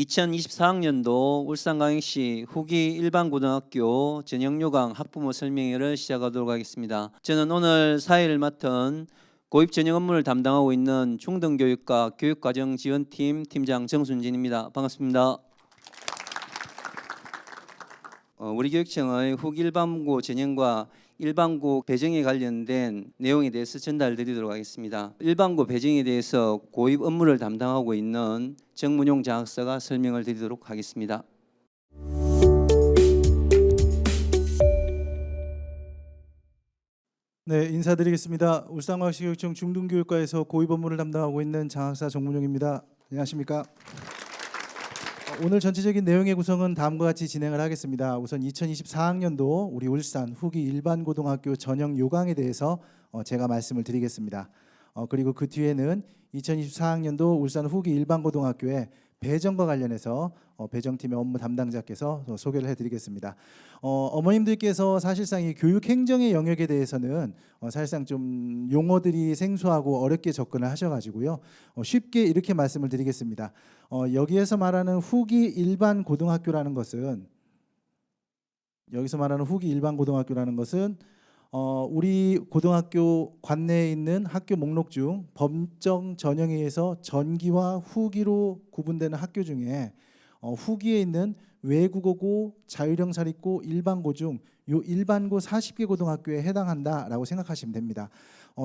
2024학년도 울산광역시 후기 일반고등학교 전형요강 학부모 설명회를 시작하도록 하겠습니다. 저는 오늘 사회를 맡은 고입 전형 업무를 담당하고 있는 중등교육과 교육과정지원팀 팀장 정순진입니다. 반갑습니다. 우리 교육청의 후기 일반고 전형과 일반고 배정에 관련된 내용에 대해서 전달드리도록 하겠습니다. 일반고 배정에 대해서 고입 업무를 담당하고 있는 정문용 장학사가 설명을 드리도록 하겠습니다. 네, 인사드리겠습니다. 울산광역시 교육청 중등교육과에서 고입 업무를 담당하고 있는 장학사 정문용입니다. 안녕하십니까? 오늘 전체적인 내용의 구성은 다음과 같이 진행을 하겠습니다. 우선 2024학년도 우리 울산 후기 일반고등학교 전형 요강에 대해서 제가 말씀을 드리겠습니다. 그리고 그 뒤에는 2024학년도 울산 후기 일반고등학교의 배정과 관련해서 배정팀의 업무 담당자께서 소개를 해드리겠습니다. 어머님들께서 사실상 이 교육행정의 영역에 대해서는 사실상 좀 용어들이 생소하고 어렵게 접근을 하셔가지고요. 쉽게 이렇게 말씀을 드리겠습니다. 여기에서 말하는 후기 일반 고등학교라는 것은 우리 고등학교 관내에 있는 학교 목록 중 법정 전형에 의해서 전기와 후기로 구분되는 학교 중에 후기에 있는 외국어고, 자율형 사립고, 일반고 중 요 일반고 40개 고등학교에 해당한다라고 생각하시면 됩니다.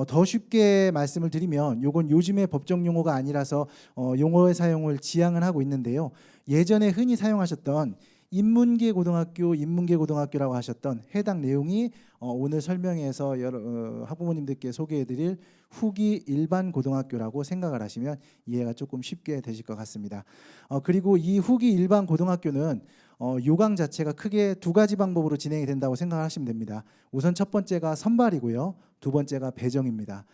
더 쉽게 말씀을 드리면 요건 요즘의 법정 용어가 아니라서 용어의 사용을 지양을 하고 있는데요. 예전에 흔히 사용하셨던 인문계 고등학교라고 하셨던 해당 내용이 오늘 설명회에서 여러 학부모님들께 소개해드릴 후기 일반 고등학교라고 생각을 하시면 이해가 조금 쉽게 되실 것 같습니다. 그리고 이 후기 일반 고등학교는 요강 자체가 크게 두 가지 방법으로 진행이 된다고 생각하시면 됩니다. 우선 첫 번째가 선발이고요. 두 번째가 배정입니다.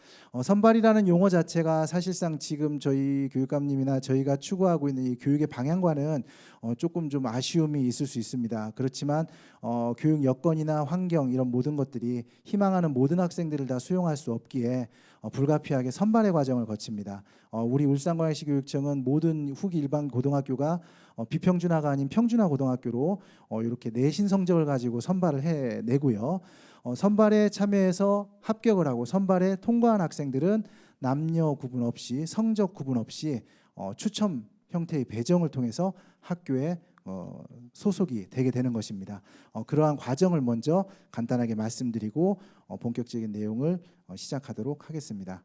선발이라는 용어 자체가 사실상 지금 저희 교육감님이나 저희가 추구하고 있는 이 교육의 방향과는 조금 좀 아쉬움이 있을 수 있습니다. 그렇지만 교육 여건이나 환경 이런 모든 것들이 희망하는 모든 학생들을 다 수용할 수 없기에 불가피하게 선발의 과정을 거칩니다. 우리 울산광역시 교육청은 모든 후기 일반 고등학교가 비평준화가 아닌 평준화 고등학교로 이렇게 내신 성적을 가지고 선발을 해내고요. 선발에 참여해서 합격을 하고 선발에 통과한 학생들은 남녀 구분 없이 성적 구분 없이 추첨 형태의 배정을 통해서 학교에 소속이 되게 되는 것입니다. 그러한 과정을 먼저 간단하게 말씀드리고 본격적인 내용을 시작하도록 하겠습니다.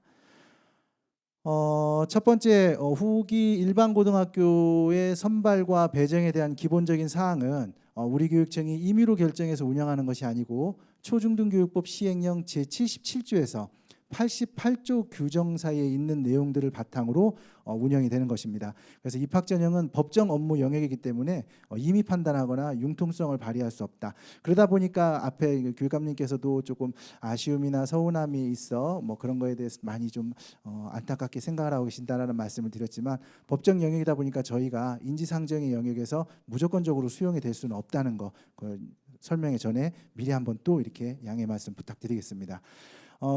첫 번째 후기 일반 고등학교의 선발과 배정에 대한 기본적인 사항은 우리 교육청이 임의로 결정해서 운영하는 것이 아니고 초중등교육법 시행령 제77조에서 88조 규정사에 있는 내용들을 바탕으로 운영이 되는 것입니다. 그래서 입학 전형은 법정 업무 영역이기 때문에 임의 판단하거나 융통성을 발휘할 수 없다. 그러다 보니까 앞에 교육감님께서도 조금 아쉬움이나 서운함이 있어 그런 거에 대해서 많이 좀 안타깝게 생각을 하고 계신다라는 말씀을 드렸지만 법정 영역이다 보니까 저희가 인지상정의 영역에서 무조건적으로 수용이 될 수는 없다는 거 설명회 전에 미리 한번 또 이렇게 양해 말씀 부탁드리겠습니다.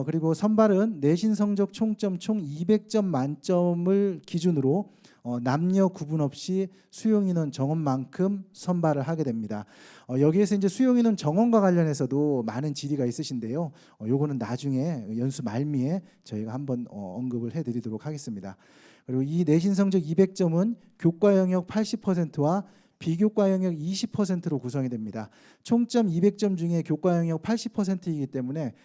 그리고 선발은 내신 성적 총점 총 200점 만점을 기준으로 남녀 구분 없이 수용 인원 정원만큼 선발을 하게 됩니다. 여기에서 이제 수용 인원 정원과 관련해서도 많은 질의가 있으신데요. 요거는 나중에 연수 말미에 저희가 한번 언급을 해드리도록 하겠습니다. 그리고 이 내신 성적 200점은 교과 영역 80%와 비교과 영역 20%로 구성이 됩니다. 총점 200점 중에 교과 영역 80%이기 때문에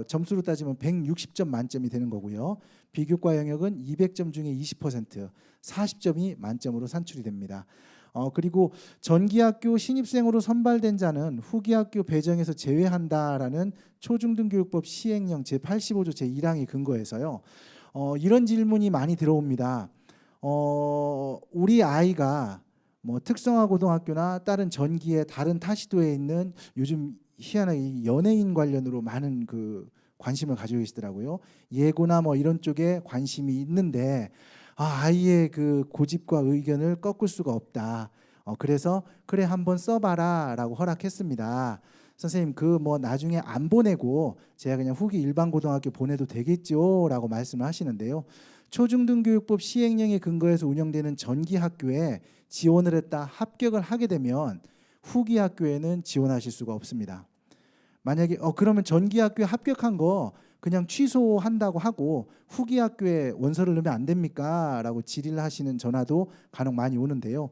점수로 따지면 160점 만점이 되는 거고요. 비교과 영역은 200점 중에 20%, 40점이 만점으로 산출이 됩니다. 그리고 전기학교 신입생으로 선발된 자는 후기학교 배정에서 제외한다라는 초중등교육법 시행령 제85조 제1항의 근거에서요. 이런 질문이 많이 들어옵니다. 우리 아이가 특성화 고등학교나 다른 전기의 다른 타시도에 있는 요즘 희한하게 연예인 관련으로 많은 관심을 가지고 계시더라고요. 예고나 이런 쪽에 관심이 있는데 아이의 고집과 의견을 꺾을 수가 없다. 그래서 그래 한번 써봐라라고 허락했습니다. 선생님 그 뭐 나중에 안 보내고 제가 그냥 후기 일반 고등학교 보내도 되겠죠라고 말씀을 하시는데요. 초중등교육법 시행령에 근거해서 운영되는 전기 학교에 지원을 했다 합격을 하게 되면 후기 학교에는 지원하실 수가 없습니다. 만약에 그러면 전기 학교에 합격한 거 그냥 취소한다고 하고 후기 학교에 원서를 넣으면 안 됩니까? 라고 질의를 하시는 전화도 간혹 많이 오는데요.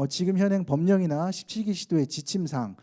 지금 현행 법령이나 17기 시도의 지침상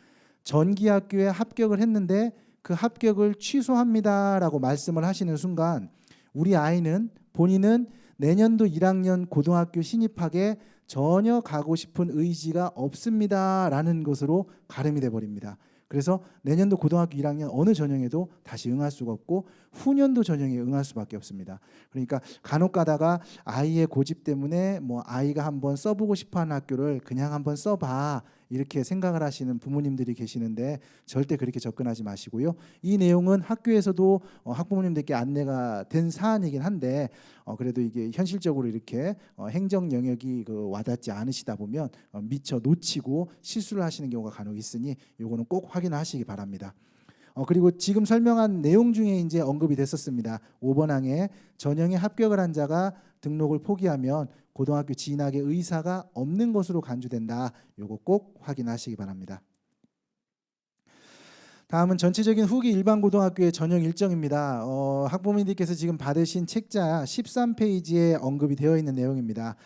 전기 학교에 합격을 했는데 그 합격을 취소합니다라고 말씀을 하시는 순간 우리 아이는 본인은 내년도 1학년 고등학교 신입학에 전혀 가고 싶은 의지가 없습니다라는 것으로 가름이 돼 버립니다. 그래서 내년도 고등학교 1학년 어느 전형에도 다시 응할 수가 없고 후년도 전형에 응할 수밖에 없습니다. 그러니까 간혹 가다가 아이의 고집 때문에 뭐 아이가 한번 써보고 싶어하는 학교를 그냥 한번 써봐 이렇게 생각을 하시는 부모님들이 계시는데 절대 그렇게 접근하지 마시고요. 이 내용은 학교에서도 학부모님들께 안내가 된 사안이긴 한데 그래도 이게 현실적으로 이렇게 행정 영역이 와닿지 않으시다 보면 미처 놓치고 실수를 하시는 경우가 간혹 있으니 요거는 꼭 확인하시기 바랍니다. 그리고 지금 설명한 내용 중에 이제 언급이 됐었습니다. 5번 항에 전형에 합격을 한 자가 등록을 포기하면 고등학교 진학의 의사가 없는 것으로 간주된다. 요거 꼭 확인하시기 바랍니다. 다음은 전체적인 후기 일반 고등학교의 전형 일정입니다. 학부모님들께서 지금 받으신 책자 13페이지에 언급이 되어 있는 내용입니다.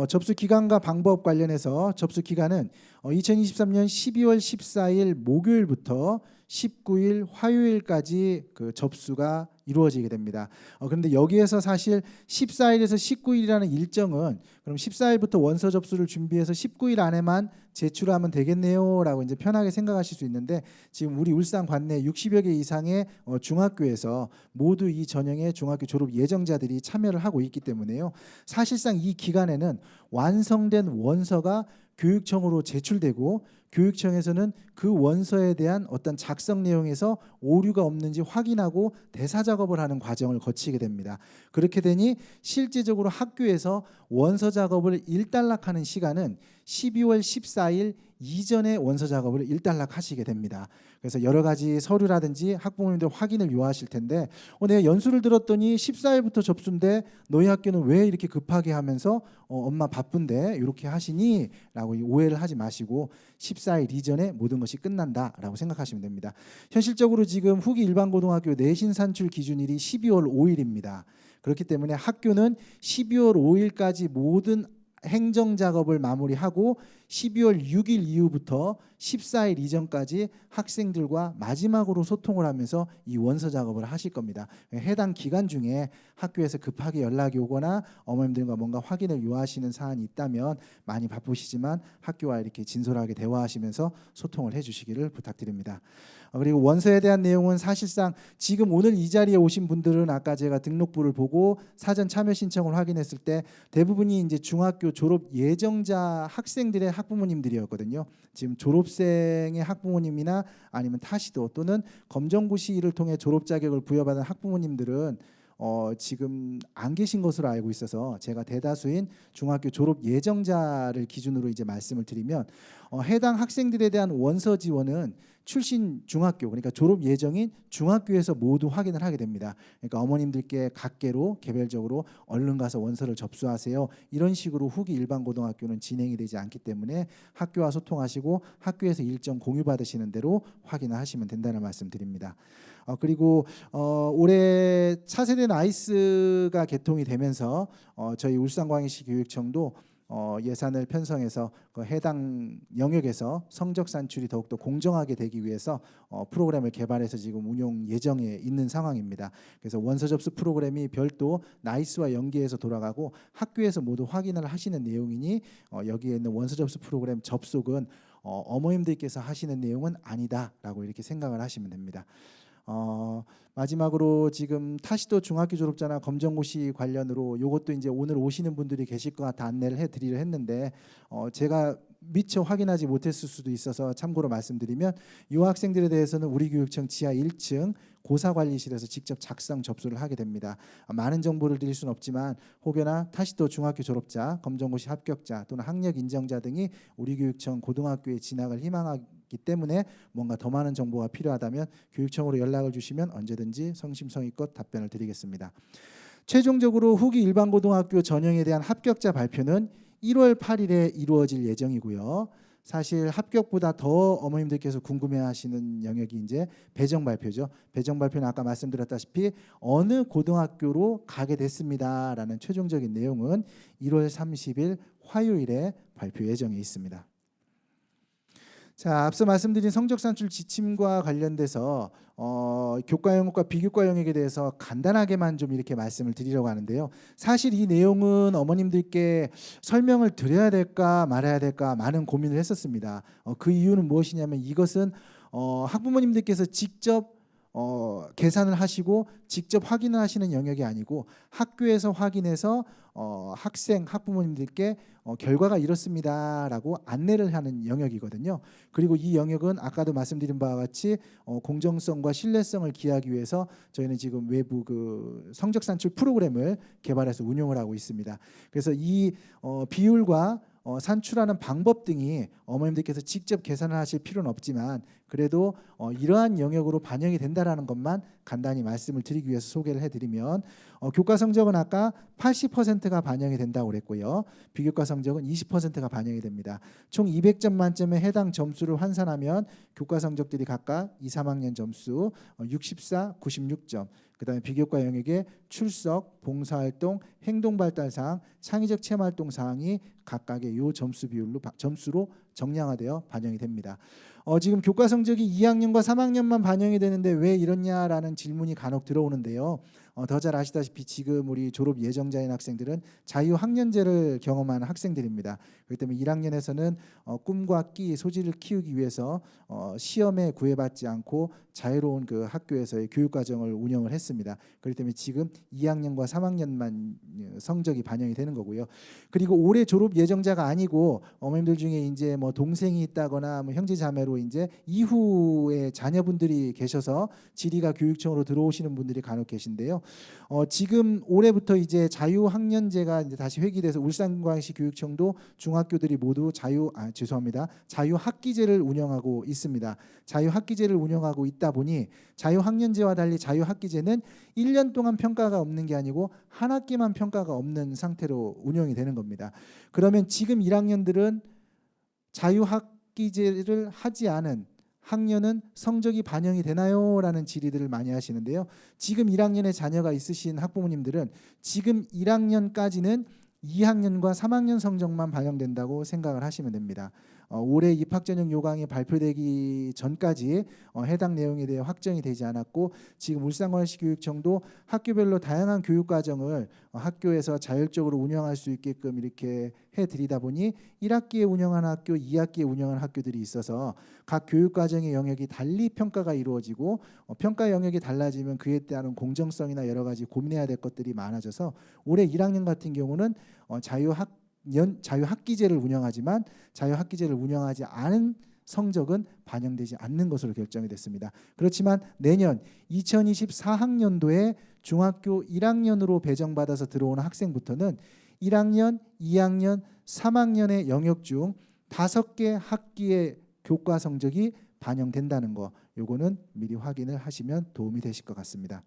접수 기간과 방법 관련해서 접수 기간은 2023년 12월 14일 목요일부터 19일 화요일까지 그 접수가 이루어지게 됩니다. 그런데 여기에서 사실 14일에서 19일이라는 일정은 그럼 14일부터 원서 접수를 준비해서 19일 안에만 제출하면 되겠네요라고 이제 편하게 생각하실 수 있는데 지금 우리 울산 관내 60여 개 이상의 중학교에서 모두 이 전형에 중학교 졸업 예정자들이 참여를 하고 있기 때문에요. 사실상 이 기간에는 완성된 원서가 교육청으로 제출되고 교육청에서는 그 원서에 대한 어떤 작성 내용에서 오류가 없는지 확인하고 대사 작업을 하는 과정을 거치게 됩니다. 그렇게 되니 실제적으로 학교에서 원서 작업을 일단락하는 시간은 12월 14일 이전에 원서 작업을 일단락하시게 됩니다. 그래서 여러 가지 서류라든지 학부모님들 확인을 요하실 텐데 내가 연수를 들었더니 14일부터 접수인데 너희 학교는 왜 이렇게 급하게 하면서 엄마 바쁜데 이렇게 하시니? 라고 오해를 하지 마시고 14일 이전에 모든 것이 끝난다라고 생각하시면 됩니다. 현실적으로 지금 후기 일반고등학교 내신 산출 기준일이 12월 5일입니다. 그렇기 때문에 학교는 12월 5일까지 모든 행정 작업을 마무리하고 12월 6일 이후부터 14일 이전까지 학생들과 마지막으로 소통을 하면서 이 원서 작업을 하실 겁니다. 해당 기간 중에 학교에서 급하게 연락이 오거나 어머님들과 뭔가 확인을 요하시는 사안이 있다면 많이 바쁘시지만 학교와 이렇게 진솔하게 대화하시면서 소통을 해주시기를 부탁드립니다. 그리고 원서에 대한 내용은 사실상 지금 오늘 이 자리에 오신 분들은 아까 제가 등록부를 보고 사전 참여 신청을 확인했을 때 대부분이 이제 중학교 졸업 예정자 학생들의 학부모님들이었거든요. 지금 졸업생의 학부모님이나 아니면 타시도 또는 검정고시를 통해 졸업 자격을 부여받은 학부모님들은 지금 안 계신 것으로 알고 있어서 제가 대다수인 중학교 졸업 예정자를 기준으로 이제 말씀을 드리면 해당 학생들에 대한 원서 지원은 출신 중학교 그러니까 졸업 예정인 중학교에서 모두 확인을 하게 됩니다. 그러니까 어머님들께 각계로 개별적으로 얼른 가서 원서를 접수하세요. 이런 식으로 후기 일반 고등학교는 진행이 되지 않기 때문에 학교와 소통하시고 학교에서 일정 공유받으시는 대로 확인을 하시면 된다는 말씀 드립니다. 그리고 올해 차세대 나이스가 개통이 되면서 저희 울산광역시 교육청도 예산을 편성해서 그 해당 영역에서 성적 산출이 더욱더 공정하게 되기 위해서 프로그램을 개발해서 지금 운용 예정에 있는 상황입니다. 그래서 원서 접수 프로그램이 별도 나이스와 연계해서 돌아가고 학교에서 모두 확인을 하시는 내용이니 여기에 있는 원서 접수 프로그램 접속은 어머님들께서 하시는 내용은 아니다라고 이렇게 생각을 하시면 됩니다. 마지막으로 지금 타시도 중학교 졸업자나 검정고시 관련으로 이것도 이제 오늘 오시는 분들이 계실 것 같아 안내를 해드리려 했는데 제가 미처 확인하지 못했을 수도 있어서 참고로 말씀드리면 이 학생들에 대해서는 우리 교육청 지하 1층 고사관리실에서 직접 작성 접수를 하게 됩니다. 많은 정보를 드릴 수는 없지만 혹여나 타시도 중학교 졸업자, 검정고시 합격자 또는 학력 인정자 등이 우리 교육청 고등학교에 진학을 희망하고 있기 때문에 뭔가 더 많은 정보가 필요하다면 교육청으로 연락을 주시면 언제든지 성심성의껏 답변을 드리겠습니다. 최종적으로 후기 일반고등학교 전형에 대한 합격자 발표는 1월 8일에 이루어질 예정이고요. 사실 합격보다 더 어머님들께서 궁금해하시는 영역이 이제 배정 발표죠. 배정 발표는 아까 말씀드렸다시피 어느 고등학교로 가게 됐습니다라는 최종적인 내용은 1월 30일 화요일에 발표 예정에 있습니다. 자, 앞서 말씀드린 성적 산출 지침과 관련돼서 교과 영역과 비교과 영역에 대해서 간단하게만 좀 이렇게 말씀을 드리려고 하는데요. 사실 이 내용은 어머님들께 설명을 드려야 될까 말아야 될까 많은 고민을 했었습니다. 그 이유는 무엇이냐면 이것은 학부모님들께서 직접 계산을 하시고 직접 확인을 하시는 영역이 아니고 학교에서 확인해서 학부모님들께 결과가 이렇습니다라고 안내를 하는 영역이거든요. 그리고 이 영역은 아까도 말씀드린 바와 같이 공정성과 신뢰성을 기하기 위해서 저희는 지금 외부 그 성적 산출 프로그램을 개발해서 운영을 하고 있습니다. 그래서 이 비율과 산출하는 방법 등이 어머님들께서 직접 계산을 하실 필요는 없지만 그래도 이러한 영역으로 반영이 된다라는 것만 간단히 말씀을 드리기 위해서 소개를 해드리면 교과 성적은 아까 80%가 반영이 된다고 그랬고요. 비교과 성적은 20%가 반영이 됩니다. 총 200점 만점에 해당 점수를 환산하면 교과 성적들이 각각 2, 3학년 점수 64, 96점, 그다음에 비교과 영역의 출석, 봉사활동, 행동발달사항, 창의적 체험활동 사항이 각각의 요 점수 비율로 점수로 정량화되어 반영이 됩니다. 지금 교과 성적이 2학년과 3학년만 반영이 되는데 왜 이러냐라는 질문이 간혹 들어오는데요. 더 잘 아시다시피 지금 우리 졸업 예정자인 학생들은 자유학년제를 경험하는 학생들입니다. 그렇기 때문에 1학년에서는 꿈과 끼, 소질을 키우기 위해서 시험에 구애받지 않고 자유로운 그 학교에서의 교육과정을 운영을 했습니다. 그렇기 때문에 지금 2학년과 3학년만 성적이 반영이 되는 거고요. 그리고 올해 졸업 예정자가 아니고 어머님들 중에 이제 뭐 동생이 있다거나 뭐 형제 자매로 이제 이후에 자녀분들이 계셔서 지리가 교육청으로 들어오시는 분들이 간혹 계신데요. 지금 올해부터 이제 자유학년제가 이제 다시 회귀돼서 울산광역시 교육청도 중학교들이 모두 자유학기제를 운영하고 있습니다. 자유학기제를 운영하고 있다 보니 자유학년제와 달리 자유학기제는 1년 동안 평가가 없는 게 아니고 한 학기만 평가가 없는 상태로 운영이 되는 겁니다. 그러면 지금 1학년들은 자유학기제를 하지 않은 학년은 성적이 반영이 되나요? 라는 질의들을 많이 하시는데요. 지금 1학년에 자녀가 있으신 학부모님들은 지금 1학년까지는 2학년과 3학년 성적만 반영된다고 생각을 하시면 됩니다. 올해 입학전형 요강이 발표되기 전까지 해당 내용에 대해 확정이 되지 않았고 지금 울산광역시 교육청도 학교별로 다양한 교육과정을 학교에서 자율적으로 운영할 수 있게끔 이렇게 해드리다 보니 1학기에 운영하는 학교, 2학기에 운영하는 학교들이 있어서 각 교육과정의 영역이 달리 평가가 이루어지고 평가 영역이 달라지면 그에 따른 공정성이나 여러 가지 고민해야 될 것들이 많아져서 올해 1학년 같은 경우는 자유학기제를 운영하지만 자유학기제를 운영하지 않은 성적은 반영되지 않는 것으로 결정이 됐습니다. 그렇지만 내년 2024학년도에 중학교 1학년으로 배정받아서 들어오는 학생부터는 1학년, 2학년, 3학년의 영역 중 5개 학기의 교과 성적이 반영된다는 거, 요거는 미리 확인을 하시면 도움이 되실 것 같습니다.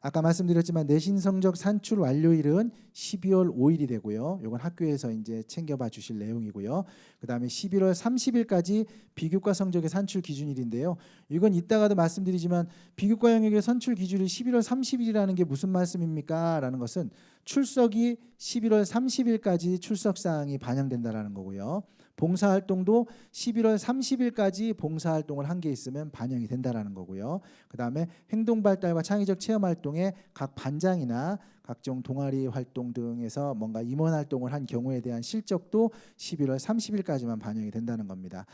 아까 말씀드렸지만 내신 성적 산출 완료일은 12월 5일이 되고요. 이건 학교에서 이제 챙겨봐 주실 내용이고요. 그다음에 11월 30일까지 비교과 성적의 산출 기준일인데요. 이건 이따가도 말씀드리지만 비교과 영역의 산출 기준일 11월 30일이라는 게 무슨 말씀입니까? 라는 것은 출석이 11월 30일까지 출석 사항이 반영된다라는 거고요. 봉사활동도 11월 30일까지 봉사활동을 한 게 있으면 반영이 된다라는 거고요. 그다음에 행동발달과 창의적 체험활동에 각 반장이나 각종 동아리 활동 등에서 뭔가 임원활동을 한 경우에 대한 실적도 11월 30일까지만 반영이 된다는 겁니다.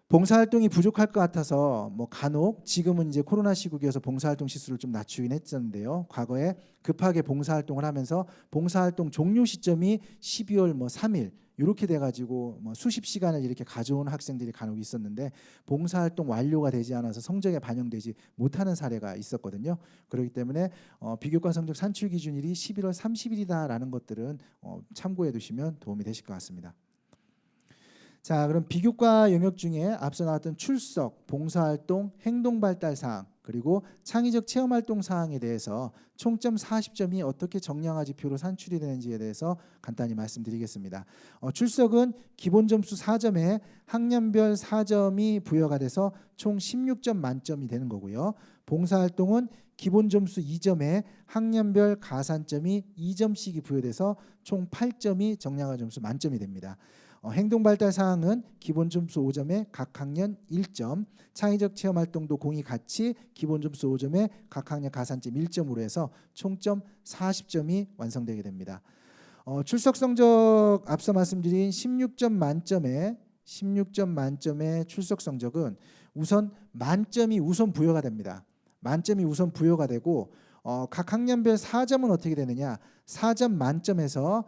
봉사활동이 부족할 것 같아서 뭐 간혹 지금은 이제 코로나 시국이어서 봉사활동 시수를 좀 낮추긴 했었는데요. 과거에 급하게 봉사활동을 하면서 봉사활동 종료 시점이 12월 3일 이렇게 돼가지고 수십 시간을 이렇게 가져온 학생들이 간혹 있었는데 봉사활동 완료가 되지 않아서 성적에 반영되지 못하는 사례가 있었거든요. 그렇기 때문에 비교과 성적 산출 기준일이 11월 30일이다라는 것들은 참고해 두시면 도움이 되실 것 같습니다. 자, 그럼 비교과 영역 중에 앞서 나왔던 출석, 봉사활동, 행동발달 사항, 그리고 창의적 체험활동 사항에 대해서 총점 40점이 어떻게 정량화 지표로 산출이 되는지에 대해서 간단히 말씀드리겠습니다. 출석은 기본 점수 4점에 학년별 4점이 부여가 돼서 총 16점 만점이 되는 거고요. 봉사활동은 기본 점수 2점에 학년별 가산점이 2점씩이 부여돼서 총 8점이 정량화 점수 만점이 됩니다. 행동발달 사항은 기본 점수 5점에 각 학년 1점, 창의적 체험활동도 공이 같이 기본 점수 5점에 각 학년 가산점 1점으로 해서 총점 40점이 완성되게 됩니다. 출석 성적 앞서 말씀드린 16점 만점의 출석 성적은 우선 만점이 우선 부여가 됩니다. 만점이 우선 부여가 되고 각 학년별 4점은 어떻게 되느냐? 4점 만점에서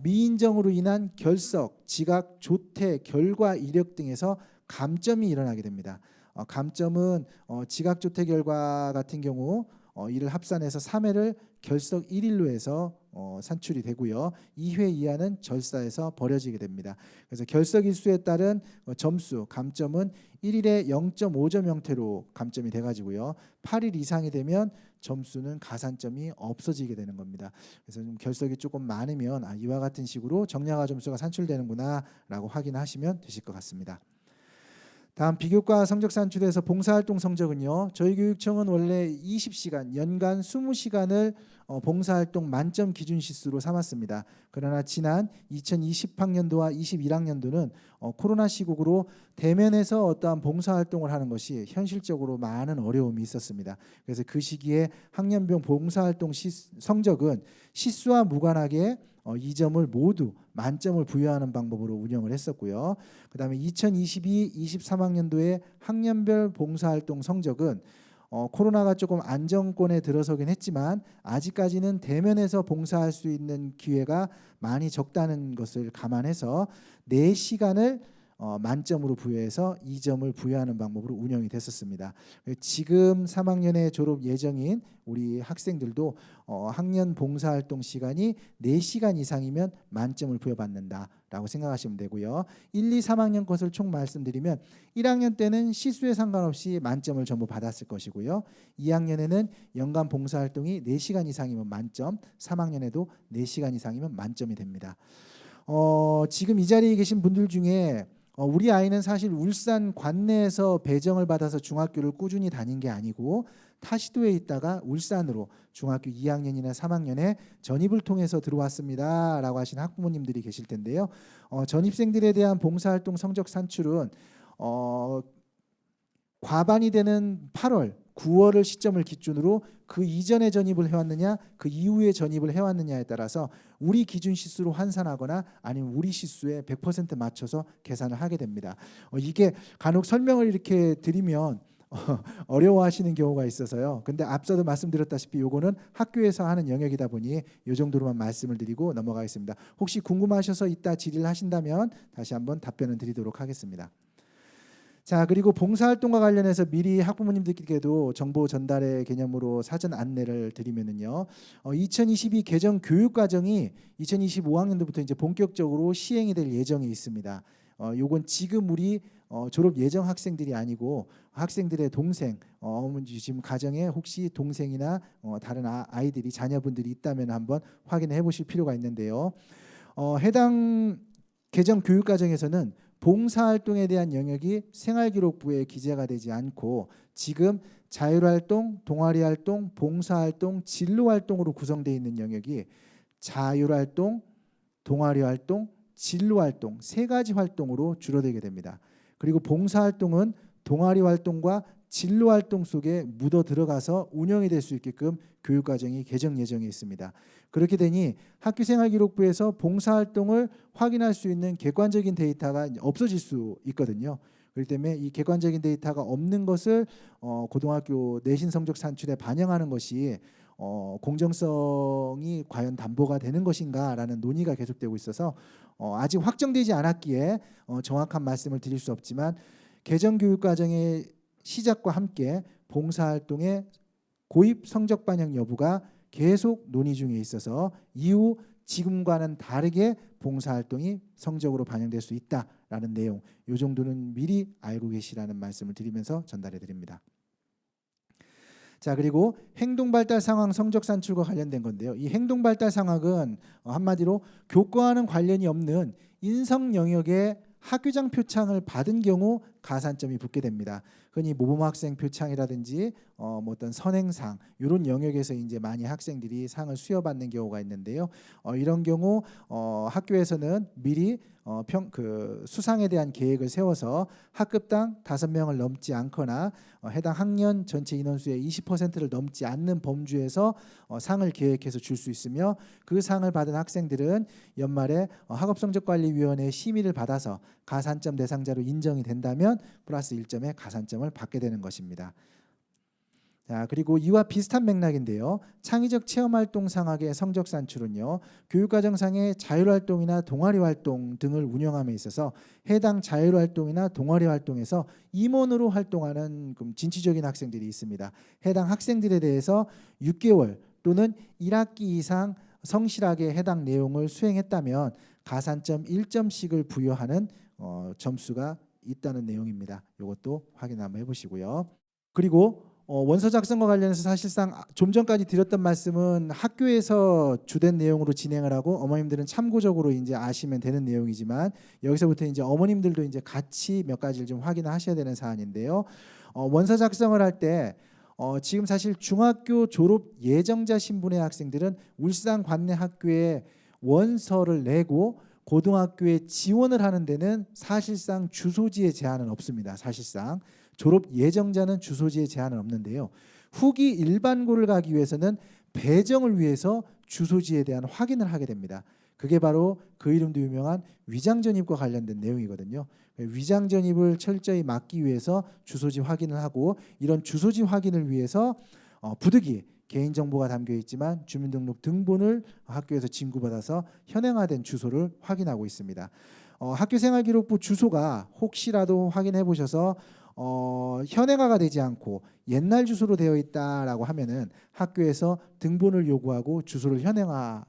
미인정으로 인한 결석, 지각, 조퇴, 결과, 이력 등에서 감점이 일어나게 됩니다. 감점은 지각, 조퇴 결과 같은 경우 이를 합산해서 3회를 결석 1일로 해서 산출이 되고요. 2회 이하는 절사해서 버려지게 됩니다. 그래서 결석 일수에 따른 점수, 감점은 1일에 0.5점 형태로 감점이 돼가지고요. 8일 이상이 되면 점수는 가산점이 없어지게 되는 겁니다. 그래서 좀 결석이 조금 많으면 이와 같은 식으로 정량화 점수가 산출되는구나라고 확인하시면 되실 것 같습니다. 다음 비교과 성적 산출에서 봉사활동 성적은요. 저희 교육청은 원래 20시간, 연간 20시간을 봉사활동 만점 기준 시수로 삼았습니다. 그러나 지난 2020학년도와 21학년도는 코로나 시국으로 대면에서 어떠한 봉사활동을 하는 것이 현실적으로 많은 어려움이 있었습니다. 그래서 그 시기에 학년별 봉사활동 성적은 시수와 무관하게 2점을 모두 만점을 부여하는 방법으로 운영을 했었고요. 그다음에 2022-23학년도에 학년별 봉사활동 성적은 코로나가 조금 안정권에 들어서긴 했지만 아직까지는 대면에서 봉사할 수 있는 기회가 많이 적다는 것을 감안해서 4시간을 만점으로 부여해서 2점을 부여하는 방법으로 운영이 됐었습니다. 지금 3학년에 졸업 예정인 우리 학생들도 학년 봉사활동 시간이 4시간 이상이면 만점을 부여받는다라고 생각하시면 되고요. 1, 2, 3학년 것을 총 말씀드리면 1학년 때는 시수에 상관없이 만점을 전부 받았을 것이고요. 2학년에는 연간 봉사활동이 4시간 이상이면 만점, 3학년에도 4시간 이상이면 만점이 됩니다. 지금 이 자리에 계신 분들 중에 우리 아이는 사실 울산 관내에서 배정을 받아서 중학교를 꾸준히 다닌 게 아니고 타시도에 있다가 울산으로 중학교 2학년이나 3학년에 전입을 통해서 들어왔습니다 라고 하시는 학부모님들이 계실 텐데요. 전입생들에 대한 봉사활동 성적 산출은 과반이 되는 8월, 9월을 시점을 기준으로 그 이전에 전입을 해왔느냐 그 이후에 전입을 해왔느냐에 따라서 우리 기준 시수로 환산하거나 아니면 우리 시수에 100% 맞춰서 계산을 하게 됩니다. 이게 간혹 설명을 이렇게 드리면 어려워하시는 경우가 있어서요. 근데 앞서도 말씀드렸다시피 요거는 학교에서 하는 영역이다 보니 이 정도로만 말씀을 드리고 넘어가겠습니다. 혹시 궁금하셔서 이따 질의를 하신다면 다시 한번 답변을 드리도록 하겠습니다. 자, 그리고 봉사활동과 관련해서 미리 학부모님들께도 정보 전달의 개념으로 사전 안내를 드리면은요. 2022 개정 교육과정이 2025학년도부터 이제 본격적으로 시행이 될 예정이 있습니다. 요건 지금 우리 졸업 예정 학생들이 아니고 학생들의 동생, 지금 가정에 혹시 동생이나 다른 아이들이 자녀분들이 있다면 한번 확인해 보실 필요가 있는데요. 해당 개정 교육과정에서는 봉사활동에 대한 영역이 생활기록부에 기재가 되지 않고 지금 자율활동, 동아리활동, 봉사활동, 진로활동으로 구성되어 있는 영역이 자율활동, 동아리활동, 진로활동 3가지 활동으로 줄어들게 됩니다. 그리고 봉사활동은 동아리활동과 진로활동 속에 묻어 들어가서 운영이 될 수 있게끔 교육과정이 개정 예정에 있습니다. 그렇게 되니 학교생활기록부에서 봉사활동을 확인할 수 있는 객관적인 데이터가 없어질 수 있거든요. 그렇기 때문에 이 객관적인 데이터가 없는 것을 고등학교 내신 성적 산출에 반영하는 것이 공정성이 과연 담보가 되는 것인가라는 논의가 계속되고 있어서 아직 확정되지 않았기에 정확한 말씀을 드릴 수 없지만 개정 교육과정의 시작과 함께 봉사활동의 고입 성적 반영 여부가 계속 논의 중에 있어서 이후 지금과는 다르게 봉사활동이 성적으로 반영될 수 있다라는 내용, 이 정도는 미리 알고 계시라는 말씀을 드리면서 전달해 드립니다. 자, 그리고 행동발달 상황 성적 산출과 관련된 건데요. 이 행동발달 상황은 한마디로 교과와는 관련이 없는 인성 영역의 학교장 표창을 받은 경우 가산점이 붙게 됩니다. 흔히 모범학생 표창이라든지 뭐 어떤 선행상 이런 영역에서 이제 많이 학생들이 상을 수여받는 경우가 있는데요. 이런 경우 학교에서는 미리 수상에 대한 계획을 세워서 학급당 5명을 넘지 않거나 해당 학년 전체 인원수의 20%를 넘지 않는 범주에서 상을 계획해서 줄 수 있으며, 그 상을 받은 학생들은 연말에 학업성적관리위원회의 심의를 받아서 가산점 대상자로 인정이 된다면 플러스 1점의 가산점을 받게 되는 것입니다. 자, 그리고 이와 비슷한 맥락인데요. 창의적 체험활동 상학의 성적 산출은요, 교육과정상의 자율활동이나 동아리활동 등을 운영함에 있어서 해당 자율활동이나 동아리활동에서 임원으로 활동하는 진취적인 학생들이 있습니다. 해당 학생들에 대해서 6개월 또는 1학기 이상 성실하게 해당 내용을 수행했다면 가산점 1점씩을 부여하는 점수가 있다는 내용입니다. 이것도 확인 한번 해보시고요. 그리고 원서 작성과 관련해서 사실상 좀 전까지 드렸던 말씀은 학교에서 주된 내용으로 진행을 하고 어머님들은 참고적으로 이제 아시면 되는 내용이지만, 여기서부터 이제 어머님들도 이제 같이 몇 가지를 좀 확인하셔야 되는 사안인데요. 원서 작성을 할 때 지금 사실 중학교 졸업 예정자 신분의 학생들은 울산 관내 학교에 원서를 내고 고등학교에 지원을 하는 데는 사실상 주소지의 제한은 없습니다. 사실상 졸업 예정자는 주소지의 제한은 없는데요. 후기 일반고를 가기 위해서는 배정을 위해서 주소지에 대한 확인을 하게 됩니다. 그게 바로 그 이름도 유명한 위장전입과 관련된 내용이거든요. 위장전입을 철저히 막기 위해서 주소지 확인을 하고, 이런 주소지 확인을 위해서 부득이 개인정보가 담겨 있지만 주민등록 등본을 학교에서 진구받아서 현행화된 주소를 확인하고 있습니다. 학교생활기록부 주소가 혹시라도 확인해 보셔서 현행화가 되지 않고 옛날 주소로 되어 있다라고 하면은 학교에서 등본을 요구하고 주소를 현행화하는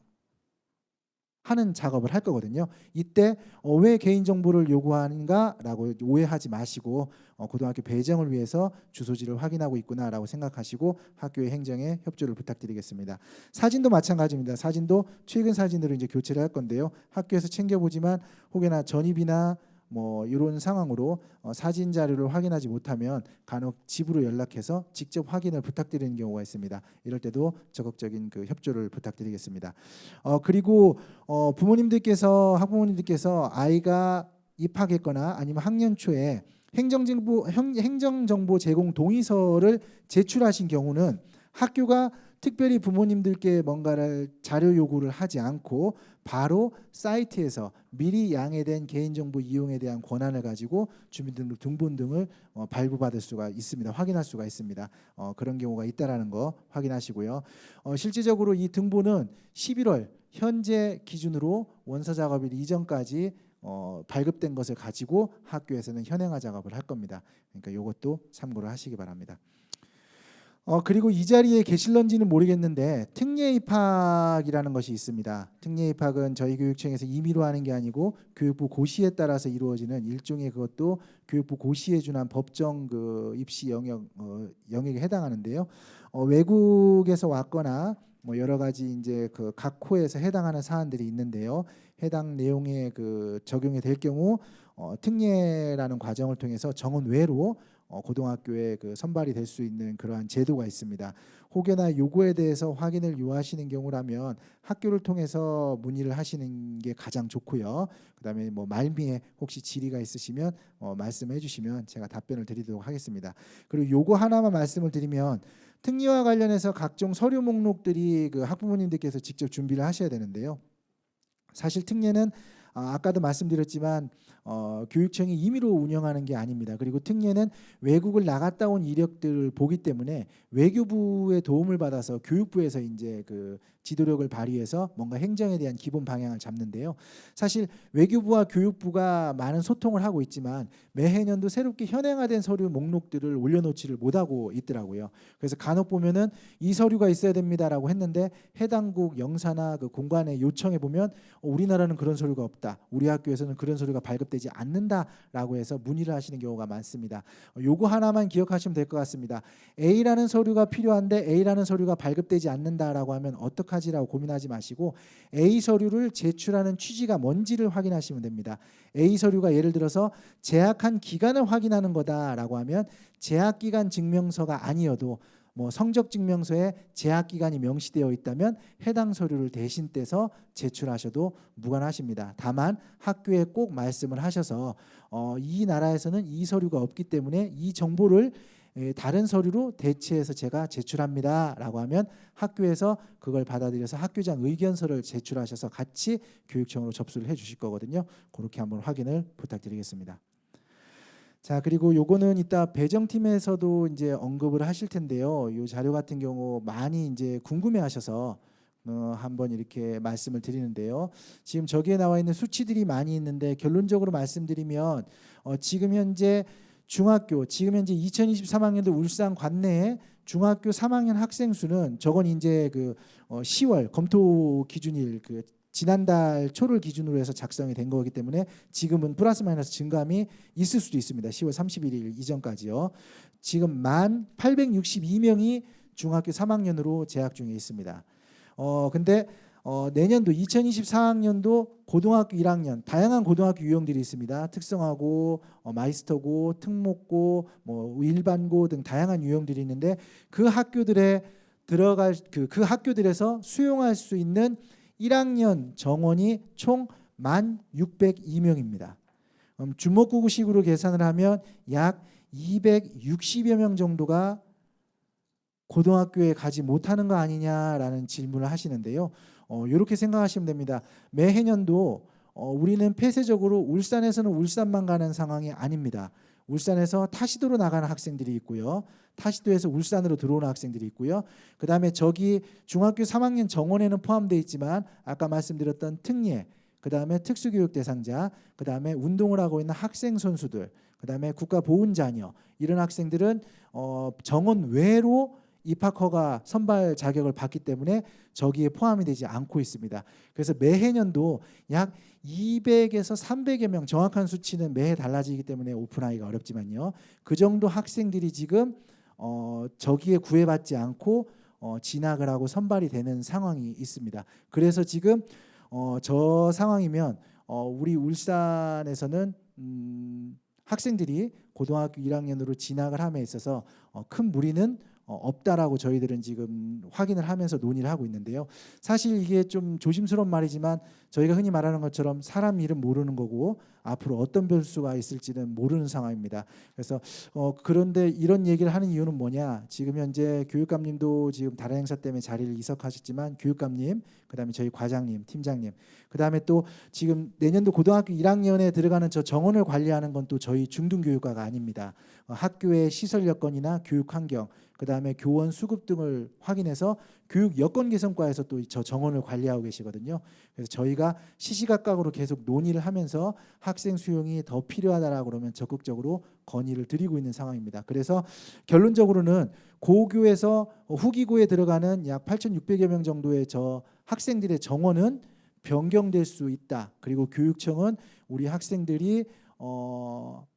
작업을 할 거거든요. 이때 왜 개인정보를 요구하는가라고 오해하지 마시고 고등학교 배정을 위해서 주소지를 확인하고 있구나라고 생각하시고 학교의 행정에 협조를 부탁드리겠습니다. 사진도 마찬가지입니다. 사진도 최근 사진으로 이제 교체를 할 건데요. 학교에서 챙겨보지만 혹여나 전입이나 뭐 이런 상황으로 사진 자료를 확인하지 못하면 간혹 집으로 연락해서 직접 확인을 부탁드리는 경우가 있습니다. 이럴 때도 적극적인 그 협조를 부탁드리겠습니다. 그리고 부모님들께서 학부모님들께서 아이가 입학했거나 아니면 학년 초에 행정정보 제공 동의서를 제출하신 경우는 학교가 특별히 부모님들께 뭔가를 자료 요구를 하지 않고 바로 사이트에서 미리 양해된 개인정보 이용에 대한 권한을 가지고 주민등록 등본 등을 발부받을 수가 있습니다. 확인할 수가 있습니다. 그런 경우가 있다라는 거 확인하시고요. 실제적으로 이 등본은 11월 현재 기준으로 원서 작업일 이전까지 발급된 것을 가지고 학교에서는 현행화 작업을 할 겁니다. 그러니까 이것도 참고를 하시기 바랍니다. 그리고 이 자리에 계실런지는 모르겠는데 특례 입학이라는 것이 있습니다. 특례 입학은 저희 교육청에서 임의로 하는 게 아니고 교육부 고시에 따라서 이루어지는 일종의, 그것도 교육부 고시에 준한 법정 그 입시 영역에 해당하는데요. 외국에서 왔거나 뭐 여러 가지 이제 그 각 코에서 해당하는 사안들이 있는데요. 해당 내용에 그 적용이 될 경우 특례라는 과정을 통해서 정원 외로 고등학교에 그 선발이 될 수 있는 그러한 제도가 있습니다. 혹여나 요구에 대해서 확인을 요하시는 경우라면 학교를 통해서 문의를 하시는 게 가장 좋고요. 그다음에 뭐 말미에 혹시 질의가 있으시면 말씀해 주시면 제가 답변을 드리도록 하겠습니다. 그리고 요거 하나만 말씀을 드리면, 특례와 관련해서 각종 서류 목록들이 그 학부모님들께서 직접 준비를 하셔야 되는데요. 사실 특례는 아까도 말씀드렸지만 교육청이 임의로 운영하는 게 아닙니다. 그리고 특례는 외국을 나갔다 온 이력들을 보기 때문에 외교부의 도움을 받아서 교육부에서 이제 그 지도력을 발휘해서 뭔가 행정에 대한 기본 방향을 잡는데요. 사실 외교부와 교육부가 많은 소통을 하고 있지만 매해년도 새롭게 현행화된 서류 목록들을 올려놓지를 못하고 있더라고요. 그래서 간혹 보면은 이 서류가 있어야 됩니다라고 했는데 해당국 영사나 그 공관에 요청해 보면 우리나라는 그런 서류가 없다. 우리 학교에서는 그런 서류가 발급되지 않는다라고 해서 문의를 하시는 경우가 많습니다. 요거 하나만 기억하시면 될 것 같습니다. A라는 서류가 필요한데 A라는 서류가 발급되지 않는다라고 하면 어떡하지라고 고민하지 마시고 A 서류를 제출하는 취지가 뭔지를 확인하시면 됩니다. A 서류가 예를 들어서 재학한 기간을 확인하는 거다라고 하면 재학기간 증명서가 아니어도 뭐 성적 증명서에 재학 기간이 명시되어 있다면 해당 서류를 대신 떼서 제출하셔도 무관하십니다. 다만 학교에 꼭 말씀을 하셔서 이 나라에서는 이 서류가 없기 때문에 이 정보를 다른 서류로 대체해서 제가 제출합니다라고 하면 학교에서 그걸 받아들여서 학교장 의견서를 제출하셔서 같이 교육청으로 접수를 해주실 거거든요. 그렇게 한번 확인을 부탁드리겠습니다. 자, 그리고 요거는 이따 배정팀에서도 이제 언급을 하실 텐데요. 이 자료 같은 경우 많이 이제 궁금해하셔서 한번 이렇게 말씀을 드리는데요. 지금 저기에 나와 있는 수치들이 많이 있는데 결론적으로 말씀드리면 지금 현재 지금 현재 2023학년도 울산 관내에 중학교 3학년 학생 수는 저건 이제 그 10월 검토 기준일 그 지난달 초를 기준으로 해서 작성이 된 거기 때문에 지금은 플러스 마이너스 증감이 있을 수도 있습니다. 10월 31일 이전까지요. 지금 1862명이 중학교 3학년으로 재학 중에 있습니다. 근데 내년도 2024학년도 고등학교 1학년 다양한 고등학교 유형들이 있습니다. 특성화고, 마이스터고, 특목고, 뭐 일반고 등 다양한 유형들이 있는데 그 학교들에 들어갈 그 학교들에서 수용할 수 있는 1학년 정원이 총 1602명입니다. 주목구구식으로 계산을 하면 약 260여 명 정도가 고등학교에 가지 못하는 거 아니냐라는 질문을 하시는데요. 이렇게 생각하시면 됩니다. 매해년도 우리는 폐쇄적으로 울산에서는 울산만 가는 상황이 아닙니다. 울산에서 타시도로 나가는 학생들이 있고요. 타시도에서 울산으로 들어오는 학생들이 있고요. 그다음에 저기 중학교 3학년 정원에는 포함되어 있지만 아까 말씀드렸던 특례, 그다음에 특수교육 대상자, 그다음에 운동을 하고 있는 학생 선수들, 그다음에 국가보훈자녀 이런 학생들은 정원 외로 입학허가 선발 자격을 받기 때문에 저기에 포함이 되지 않고 있습니다. 그래서 매해년도 약 200에서 300여 명 정확한 수치는 매해 달라지기 때문에 오픈하기가 어렵지만요. 그 정도 학생들이 지금 저기에 구애받지 않고 진학을 하고 선발이 되는 상황이 있습니다. 그래서 지금 저 상황이면 우리 울산에서는 학생들이 고등학교 1학년으로 진학을 함에 있어서 큰 무리는 없다라고 저희들은 지금 확인을 하면서 논의를 하고 있는데요. 사실 이게 좀 조심스러운 말이지만 저희가 흔히 말하는 것처럼 사람 일은 모르는 거고 앞으로 어떤 변수가 있을지는 모르는 상황입니다. 그래서 그런데 이런 얘기를 하는 이유는 뭐냐? 지금 현재 교육감님도 지금 다른 행사 때문에 자리를 이석하셨지만 교육감님, 그다음에 저희 과장님, 팀장님, 그다음에 또 지금 내년도 고등학교 1학년에 들어가는 저 정원을 관리하는 건 또 저희 중등교육과가 아닙니다. 학교의 시설 여건이나 교육 환경, 그다음에 교원 수급 등을 확인해서 교육 여건 개선과에서 또 저 정원을 관리하고 계시거든요. 그래서 저희가 시시각각으로 계속 논의를 하면서 학생 수용이 더 필요하다라고 그러면 적극적으로 건의를 드리고 있는 상황입니다. 그래서 결론적으로는 고교에서 후기고에 들어가는 약 8,600여 명 정도의 저 학생들의 정원은 변경될 수 있다. 그리고 교육청은 우리 학생들이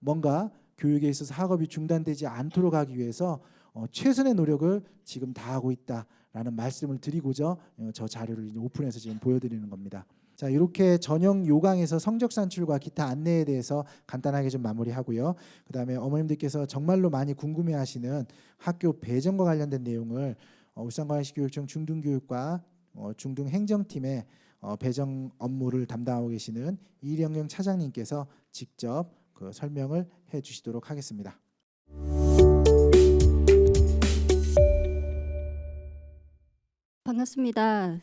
뭔가 교육에 있어서 학업이 중단되지 않도록 하기 위해서 최선의 노력을 지금 다하고 있다라는 말씀을 드리고자 저 자료를 이제 오픈해서 지금 보여드리는 겁니다. 자, 이렇게 전형 요강에서 성적 산출과 기타 안내에 대해서 간단하게 좀 마무리하고요. 그다음에 어머님들께서 정말로 많이 궁금해하시는 학교 배정과 관련된 내용을 울산광역시교육청 중등교육과 중등행정팀의 배정 업무를 담당하고 계시는 이령영 차장님께서 직접 그 설명을 해주시도록 하겠습니다. 반갑습니다.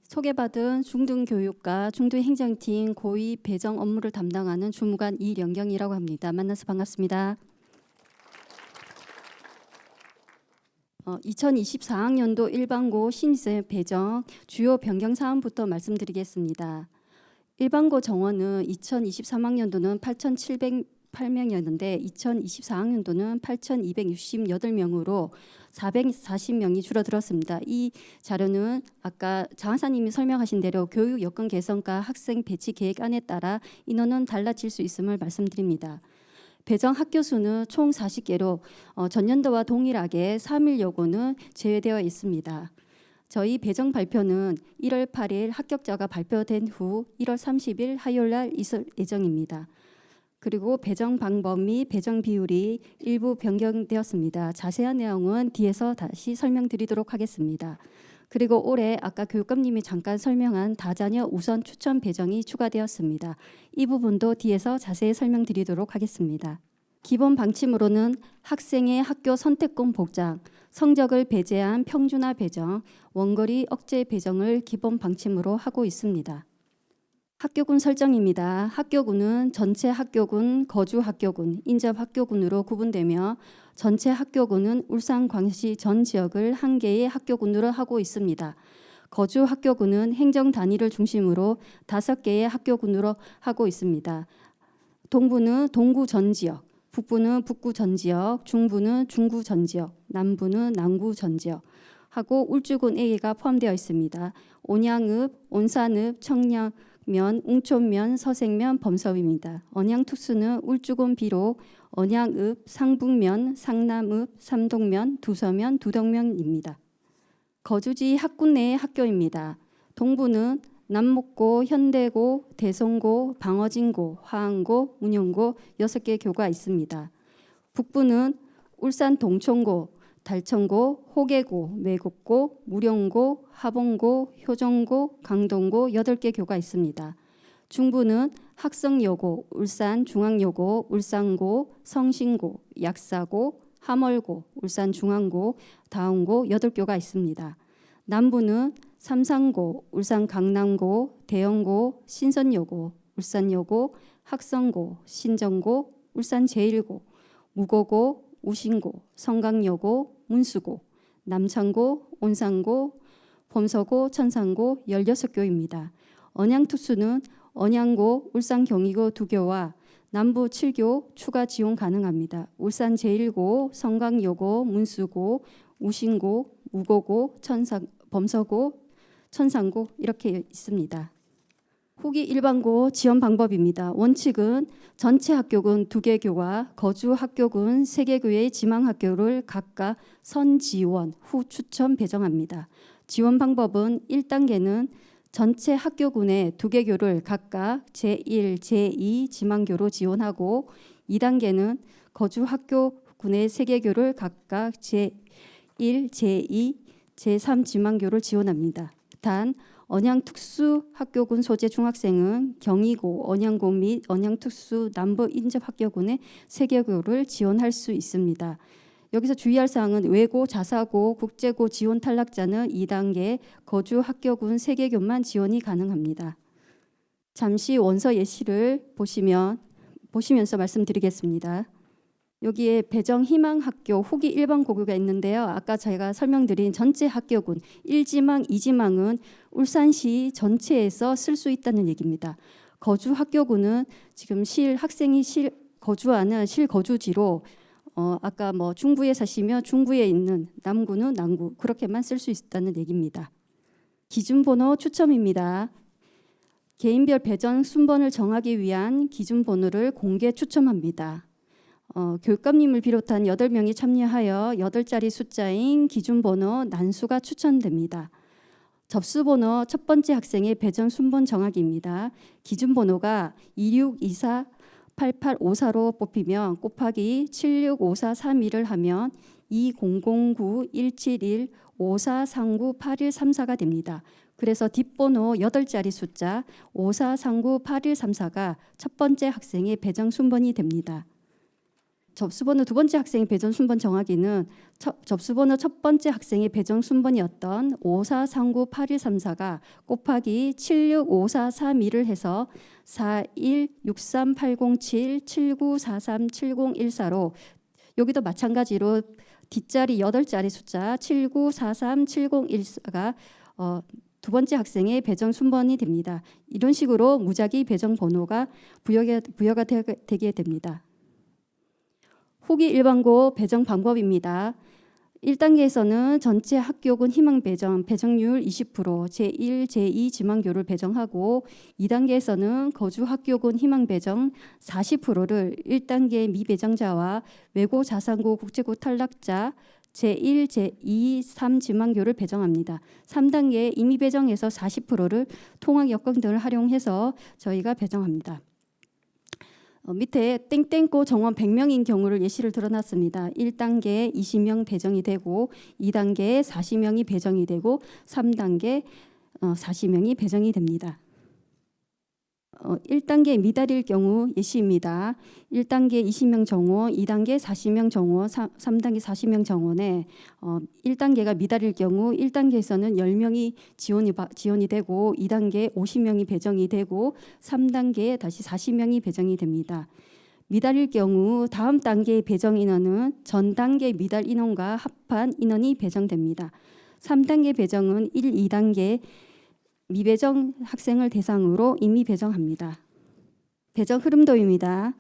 소개받은 중등교육과 중등행정팀 고위 배정 업무를 담당하는 주무관 이령경이라고 합니다. 만나서 반갑습니다. 2024학년도 일반고 신입생 배정 주요 변경 사항부터 말씀드리겠습니다. 일반고 정원은 2023학년도는 8,708명이었는데 2024학년도는 8,268명으로 440명이 줄어들었습니다. 이 자료는 아까 장하사님이 설명하신 대로 교육 여건 개선과 학생 배치 계획안에 따라 인원은 달라질 수 있음을 말씀드립니다. 배정 학교 수는 총 40개로 전년도와 동일하게 3일 여고는 제외되어 있습니다. 저희 배정 발표는 1월 8일 합격자가 발표된 후 1월 30일 화요일 날 있을 예정입니다. 그리고 배정 방법 및 배정 비율이 일부 변경되었습니다. 자세한 내용은 뒤에서 다시 설명드리도록 하겠습니다. 그리고 올해 아까 교육감님이 잠깐 설명한 다자녀 우선 추천 배정이 추가되었습니다. 이 부분도 뒤에서 자세히 설명드리도록 하겠습니다. 기본 방침으로는 학생의 학교 선택권 보장, 성적을 배제한 평준화 배정, 원거리 억제 배정을 기본 방침으로 하고 있습니다. 학교군 설정입니다. 학교군은 전체 학교군, 거주 학교군, 인접 학교군으로 구분되며 전체 학교군은 울산광역시 전 지역을 한 개의 학교군으로 하고 있습니다. 거주 학교군은 행정 단위를 중심으로 5개의 학교군으로 하고 있습니다. 동부는 동구 전 지역, 북부는 북구 전 지역, 중부는 중구 전 지역, 남부는 남구 전 지역 하고 울주군 A가 포함되어 있습니다. 온양읍, 온산읍, 청량면, 웅촌면, 서생면, 범서입니다. 언양특수는 울주군 B로 언양읍, 상북면, 상남읍, 삼동면, 두서면, 두덕면입니다. 거주지 학군 내의 학교입니다. 동부는 남목고, 현대고, 대성고, 방어진고, 화항고, 문영고 6개 교가 있습니다. 북부는 울산 동촌고, 달천고, 호계고, 매곡고, 무령고, 하봉고, 효정고, 강동고 8개 교가 있습니다. 중부는 학성여고, 울산중앙여고, 울산고, 성신고, 약사고, 함월고, 울산중앙고, 다운고 8교가 있습니다. 남부는 삼산고, 울산 강남고, 대영고, 신선여고, 울산여고, 학성고, 신정고, 울산 제1고, 무고고, 우신고, 성강여고, 문수고, 남창고, 온산고, 범서고, 천산고 16교입니다. 언양특수는 언양고, 울산 경희고 2교와 남부 7교 추가 지원 가능합니다. 울산 제1고, 성강여고, 문수고, 우신고, 무고고, 범서고, 천산고 이렇게 있습니다. 후기 일반고 지원 방법입니다. 원칙은 전체 학교군 2개 교와 거주 학교군 3개 교의 지망 학교를 각각 선지원, 후 추천 배정합니다. 지원 방법은 1단계는 전체 학교군의 2개 교를 각각 제1, 제2 지망교로 지원하고 2단계는 거주 학교군의 3개 교를 각각 제1, 제2, 제3 지망교를 지원합니다. 단 언양특수학교군 소재 중학생은 경희고, 언양고 및 언양특수 남부 인접학교군의 3개 교를 지원할 수 있습니다. 여기서 주의할 사항은 외고, 자사고, 국제고 지원 탈락자는 2단계 거주 학교군 3개 교만 지원이 가능합니다. 잠시 원서 예시를 보시면서 말씀드리겠습니다. 여기에 배정 희망 학교 후기 일반 고교가 있는데요. 아까 제가 설명드린 전체 학교군 1지망, 2지망은 울산시 전체에서 쓸 수 있다는 얘기입니다. 거주 학교군은 지금 학생이 거주하는 실거주지로 아까 중부에 사시면 중부에 있는 남구는 남구 그렇게만 쓸 수 있다는 얘기입니다. 기준번호 추첨입니다. 개인별 배정 순번을 정하기 위한 기준번호를 공개 추첨합니다. 교육감님을 비롯한 8명이 참여하여 8자리 숫자인 기준번호 난수가 추천됩니다. 접수번호 첫 번째 학생의 배정 순번 정하기입니다. 기준번호가 26248854로 뽑히면 곱하기 765432를 하면 2009-171-5439-8134가 됩니다. 그래서 뒷번호 8자리 숫자 5439-8134가 첫 번째 학생의 배정 순번이 됩니다. 접수번호 두 번째 학생의 배정 순번 정하기는 접수번호 첫 번째 학생의 배정 순번이었던 54398134가 곱하기 765432를 해서 41638077943701로 여기도 마찬가지로 뒷자리 8자리 숫자 7943701가 두 번째 학생의 배정 순번이 됩니다. 이런 식으로 무작위 배정 번호가 부여가 되게 됩니다. 후기 일반고 배정 방법입니다. 1단계에서는 전체 학교군 희망 배정률 20%, 제1, 제2 지망교를 배정하고 2단계에서는 거주 학교군 희망 배정 40%를 1단계 미배정자와 외고 자산고 국제고 탈락자 제1, 제2, 3지망교를 배정합니다. 3단계 임의 배정에서 40%를 통학 여건 등을 활용해서 저희가 배정합니다. 밑에 땡땡고 정원 100명인 경우를 예시를 들어놨습니다. 1단계 20명 배정이 되고 2단계 40명이 배정이 되고 3단계 40명이 배정이 됩니다. 1단계 미달일 경우 예시입니다. 1단계 20명 정원, 2단계 40명 정원, 3단계 40명 정원에 1단계가 미달일 경우 1단계에서는 10명이 지원이 되고 2단계 50명이 배정이 되고 3단계에 다시 40명이 배정이 됩니다. 미달일 경우 다음 단계의 배정 인원은 전 단계 미달 인원과 합한 인원이 배정됩니다. 3단계 배정은 1, 2단계 미배정 학생을 대상으로 임의 배정합니다. 배정 흐름도입니다.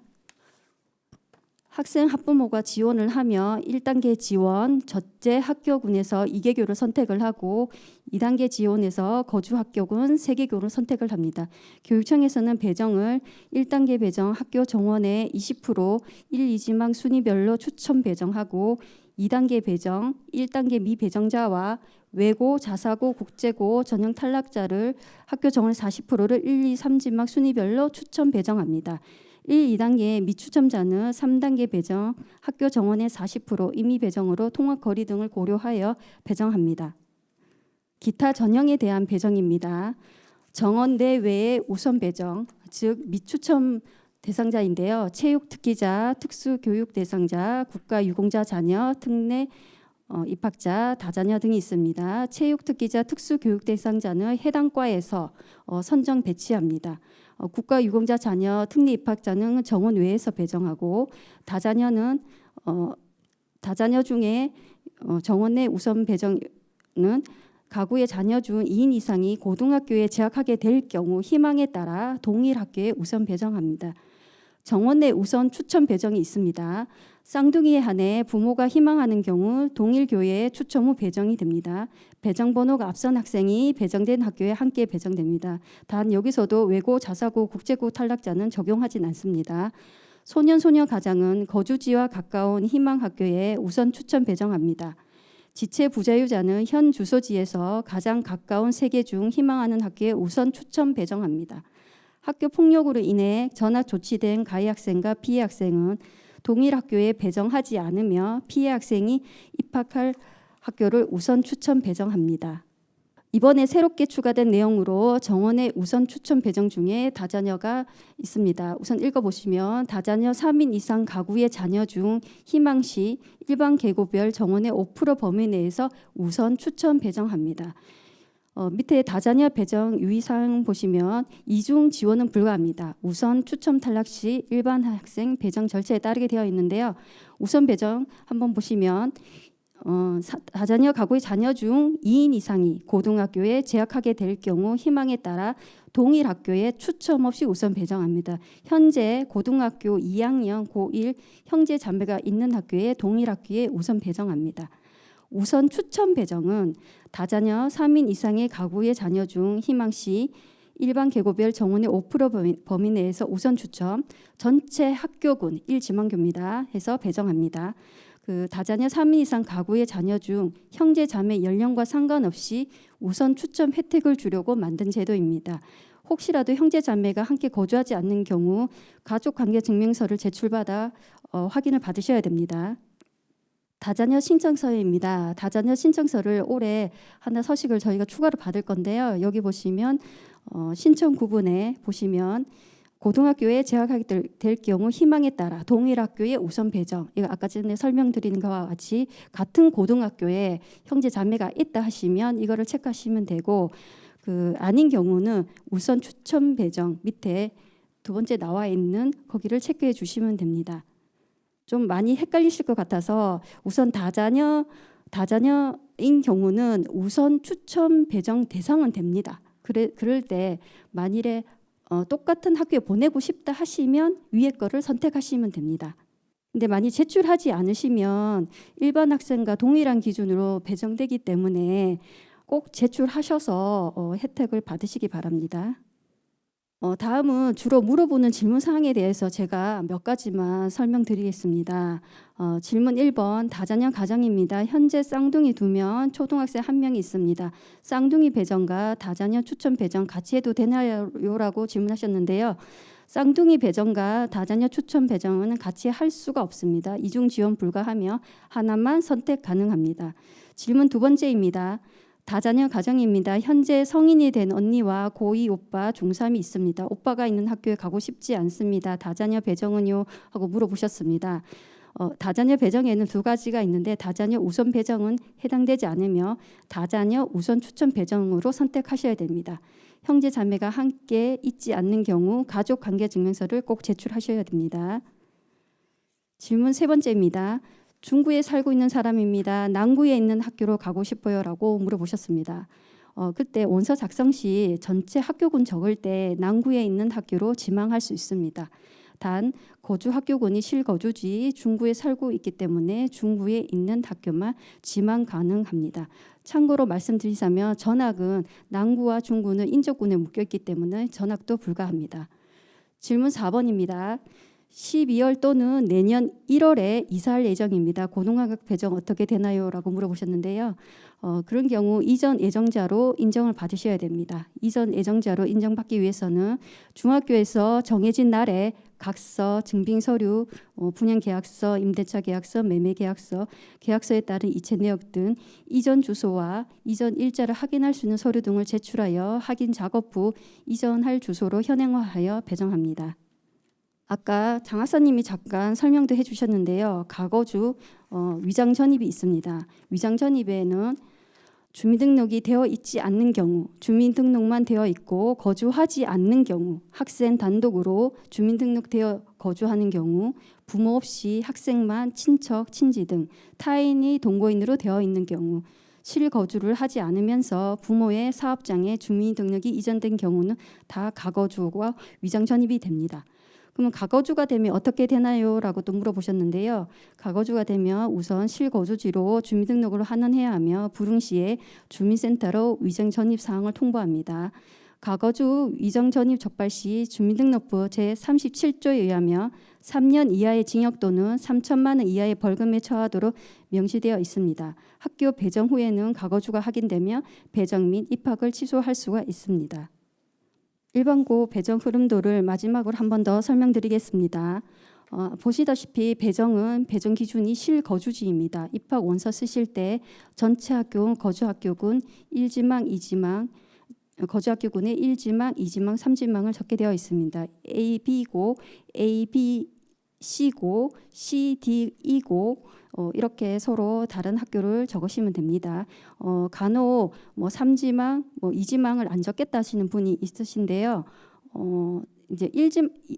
학생 학부모가 지원을 하며 1단계 지원, 첫째 학교군에서 2개교를 선택을 하고 2단계 지원에서 거주 학교군 3개교를 선택을 합니다. 교육청에서는 배정을 1단계 배정 학교 정원의 20% 1, 2지망 순위별로 추천 배정하고 2단계 배정, 1단계 미배정자와 외고, 자사고, 국제고, 전형 탈락자를 학교 정원 40%를 1, 2, 3지망 순위별로 추천 배정합니다. 1, 2단계 미추첨자는 3단계 배정, 학교 정원의 40% 임의 배정으로 통학 거리 등을 고려하여 배정합니다. 기타 전형에 대한 배정입니다. 정원 내외의 우선 배정, 즉 미추첨 대상자인데요. 체육 특기자, 특수교육 대상자, 국가유공자 자녀, 특례 입학자, 다자녀 등이 있습니다. 체육 특기자, 특수교육 대상자는 해당 과에서 선정 배치합니다. 국가유공자 자녀, 특례 입학자는 정원 외에서 배정하고 다자녀는 다자녀 중에 정원 내 우선 배정은 가구의 자녀 중 2인 이상이 고등학교에 재학하게 될 경우 희망에 따라 동일 학교에 우선 배정합니다. 정원 내 우선 추천 배정이 있습니다. 쌍둥이에 한해 부모가 희망하는 경우 동일 교회에 추첨 후 배정이 됩니다. 배정 번호가 앞선 학생이 배정된 학교에 함께 배정됩니다. 단 여기서도 외고, 자사고, 국제고 탈락자는 적용하진 않습니다. 소년, 소녀 가장은 거주지와 가까운 희망 학교에 우선 추천 배정합니다. 지체 부자유자는 현 주소지에서 가장 가까운 3개 중 희망하는 학교에 우선 추천 배정합니다. 학교 폭력으로 인해 전학 조치된 가해 학생과 피해 학생은 동일 학교에 배정하지 않으며 피해 학생이 입학할 학교를 우선 추천 배정합니다. 이번에 새롭게 추가된 내용으로 정원의 우선 추천 배정 중에 다자녀가 있습니다. 우선 읽어보시면 다자녀 3인 이상 가구의 자녀 중 희망시 일반 계고별 정원의 5% 범위 내에서 우선 추천 배정합니다. 밑에 다자녀 배정 유의사항 보시면 이중 지원은 불가합니다. 우선 추첨 탈락 시 일반 학생 배정 절차에 따르게 되어 있는데요. 우선 배정 한번 보시면 다자녀 가구의 자녀 중 2인 이상이 고등학교에 재학하게 될 경우 희망에 따라 동일 학교에 추첨 없이 우선 배정합니다. 현재 고등학교 2학년 고1 형제 자매가 있는 학교에 동일 학교에 우선 배정합니다. 우선 추천 배정은 다자녀 3인 이상의 가구의 자녀 중 희망시 일반 계고별 정원의 5% 범위 내에서 우선 추첨, 전체 학교군 1지망교입니다. 해서 배정합니다. 다자녀 3인 이상 가구의 자녀 중 형제 자매 연령과 상관없이 우선 추첨 혜택을 주려고 만든 제도입니다. 혹시라도 형제 자매가 함께 거주하지 않는 경우 가족관계증명서를 제출받아 확인을 받으셔야 됩니다. 다자녀 신청서입니다. 다자녀 신청서를 올해 하나 서식을 저희가 추가로 받을 건데요. 여기 보시면 신청 구분에 보시면 고등학교에 재학하게 될 경우 희망에 따라 동일 학교에 우선 배정. 이거 아까 전에 설명드린 것과 같이 같은 고등학교에 형제 자매가 있다 하시면 이거를 체크하시면 되고, 아닌 경우는 우선 추천 배정 밑에 두 번째 나와 있는 거기를 체크해 주시면 됩니다. 좀 많이 헷갈리실 것 같아서 우선 다자녀인 경우는 우선 추천 배정 대상은 됩니다. 그럴 때 만일에 똑같은 학교에 보내고 싶다 하시면 위에 거를 선택하시면 됩니다. 근데 만약 제출하지 않으시면 일반 학생과 동일한 기준으로 배정되기 때문에 꼭 제출하셔서 혜택을 받으시기 바랍니다. 다음은 주로 물어보는 질문 사항에 대해서 제가 몇 가지만 설명드리겠습니다. 질문 1번 다자녀 가정입니다. 현재 쌍둥이 2명, 초등학생 1명이 있습니다. 쌍둥이 배정과 다자녀 추천 배정 같이 해도 되나요? 라고 질문하셨는데요. 쌍둥이 배정과 다자녀 추천 배정은 같이 할 수가 없습니다. 이중 지원 불가하며 하나만 선택 가능합니다. 질문 2번째입니다. 다자녀 가정입니다. 현재 성인이 된 언니와 고2 오빠, 중3이 있습니다. 오빠가 있는 학교에 가고 싶지 않습니다. 다자녀 배정은요? 하고 물어보셨습니다. 다자녀 배정에는 2가지가 있는데 다자녀 우선 배정은 해당되지 않으며 다자녀 우선 추천 배정으로 선택하셔야 됩니다. 형제 자매가 함께 있지 않는 경우 가족관계증명서를 꼭 제출하셔야 됩니다. 질문 3번째입니다. 중구에 살고 있는 사람입니다. 남구에 있는 학교로 가고 싶어요 라고 물어보셨습니다. 그때 원서 작성 시 전체 학교군 적을 때 남구에 있는 학교로 지망할 수 있습니다. 단 거주 학교군이 실거주지 중구에 살고 있기 때문에 중구에 있는 학교만 지망 가능합니다. 참고로 말씀드리자면 전학은 남구와 중구는 인접군에 묶여있기 때문에 전학도 불가합니다. 질문 4번입니다. 12월 또는 내년 1월에 이사할 예정입니다. 고등학교 배정 어떻게 되나요? 라고 물어보셨는데요. 그런 경우 이전 예정자로 인정을 받으셔야 됩니다. 이전 예정자로 인정받기 위해서는 중학교에서 정해진 날에 각서, 증빙서류, 분양계약서, 임대차 계약서, 매매계약서, 계약서에 따른 이체 내역 등 이전 주소와 이전 일자를 확인할 수 있는 서류 등을 제출하여 확인 작업 후 이전할 주소로 현행화하여 배정합니다. 아까 장학사님이 잠깐 설명도 해주셨는데요. 과거주 위장 전입이 있습니다. 위장 전입에는 주민등록이 되어 있지 않는 경우, 주민등록만 되어 있고 거주하지 않는 경우, 학생 단독으로 주민등록되어 거주하는 경우, 부모 없이 학생만 친척, 친지 등 타인이 동거인으로 되어 있는 경우, 실거주를 하지 않으면서 부모의 사업장에 주민등록이 이전된 경우는 다 과거주와 위장 전입이 됩니다. 그러면 과거주가 되면 어떻게 되나요? 라고 또 물어보셨는데요. 과거주가 되면 우선 실거주지로 주민등록을 환원해야 하며 불응시에 주민센터로 위장 전입 사항을 통보합니다. 과거주 위장 전입 적발 시 주민등록부 제37조에 의하면 3년 이하의 징역 또는 3천만 원 이하의 벌금에 처하도록 명시되어 있습니다. 학교 배정 후에는 과거주가 확인되며 배정 및 입학을 취소할 수가 있습니다. 일반고 배정 흐름도를 마지막으로 한 번 더 설명드리겠습니다. 보시다시피 배정은 배정 기준이 실거주지입니다. 입학 원서 쓰실 때 전체 학교 거주학교군 1지망, 2지망, 거주학교군의 1지망, 2지망, 3지망을 적게 되어 있습니다. A, B고, A, B, C고, C, D, E고 이렇게 서로 다른 학교를 적으시면 됩니다. 간혹 3지망, 2지망을 안 적겠다 하시는 분이 있으신데요. 이제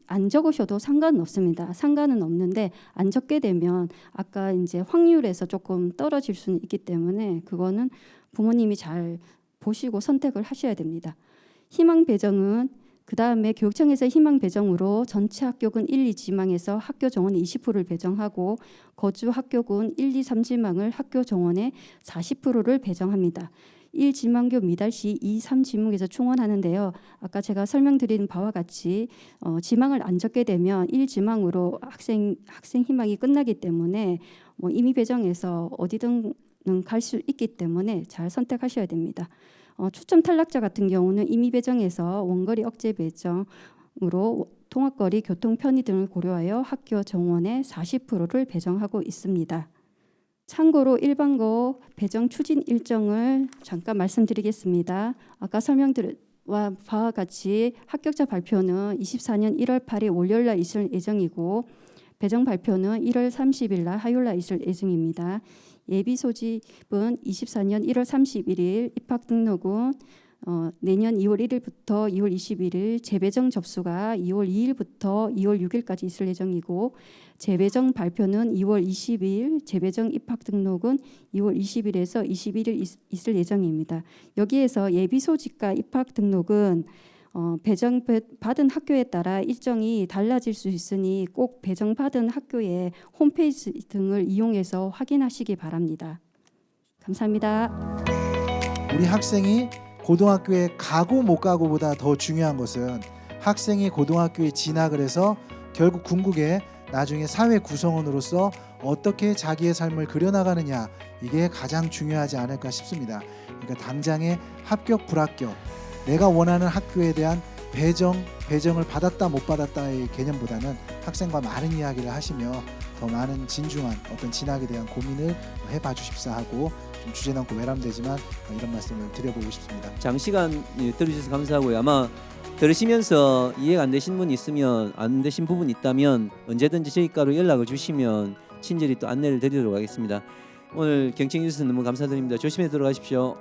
안 적으셔도 상관은 없습니다. 상관은 없는데 안 적게 되면 아까 이제 확률에서 조금 떨어질 수는 있기 때문에 그거는 부모님이 잘 보시고 선택을 하셔야 됩니다. 희망 배정은 그 다음에 교육청에서 희망 배정으로 전체 학교군 1, 2지망에서 학교 정원의 20%를 배정하고 거주 학교군 1, 2, 3지망을 학교 정원의 40%를 배정합니다. 1지망교 미달 시 2, 3지목에서 충원하는데요. 아까 제가 설명드린 바와 같이 지망을 안 적게 되면 1지망으로 학생 희망이 끝나기 때문에 임의 배정에서 어디든 갈 수 있기 때문에 잘 선택하셔야 됩니다. 추첨 탈락자 같은 경우는 임의 배정에서 원거리 억제 배정으로 통학거리, 교통 편의 등을 고려하여 학교 정원의 40%를 배정하고 있습니다. 참고로 일반고 배정 추진 일정을 잠깐 말씀드리겠습니다. 아까 바와 같이 합격자 발표는 24년 1월 8일 월요일 날 있을 예정이고 배정 발표는 1월 30일 날 화요일 날 있을 예정입니다. 예비 소집은 24년 1월 31일, 입학 등록은 내년 2월 1일부터 2월 21일, 재배정 접수가 2월 2일부터 2월 6일까지 있을 예정이고 재배정 발표는 2월 20일, 재배정 입학 등록은 2월 20일에서 21일 있을 예정입니다. 여기에서 예비 소집과 입학 등록은 배정 받은 학교에 따라 일정이 달라질 수 있으니 꼭 배정 받은 학교의 홈페이지 등을 이용해서 확인하시기 바랍니다. 감사합니다. 우리 학생이 고등학교에 가고 못 가고보다 더 중요한 것은 학생이 고등학교에 진학을 해서 결국 궁극에 나중에 사회 구성원으로서 어떻게 자기의 삶을 그려나가느냐, 이게 가장 중요하지 않을까 싶습니다. 그러니까 당장의 합격 불합격, 내가 원하는 학교에 대한 배정을 받았다 못 받았다의 개념보다는 학생과 많은 이야기를 하시며 더 많은 진중한 어떤 진학에 대한 고민을 해봐 주십사 하고, 좀 주제넘고 외람되지만 이런 말씀을 드려보고 싶습니다. 장시간 들어주셔서 감사하고요. 아마 들으시면서 이해가 안 되신 분이 있으면, 안 되신 부분이 있다면 언제든지 저희과로 연락을 주시면 친절히 또 안내를 드리도록 하겠습니다. 오늘 경청해 주셔서 너무 감사드립니다. 조심해 들어가십시오.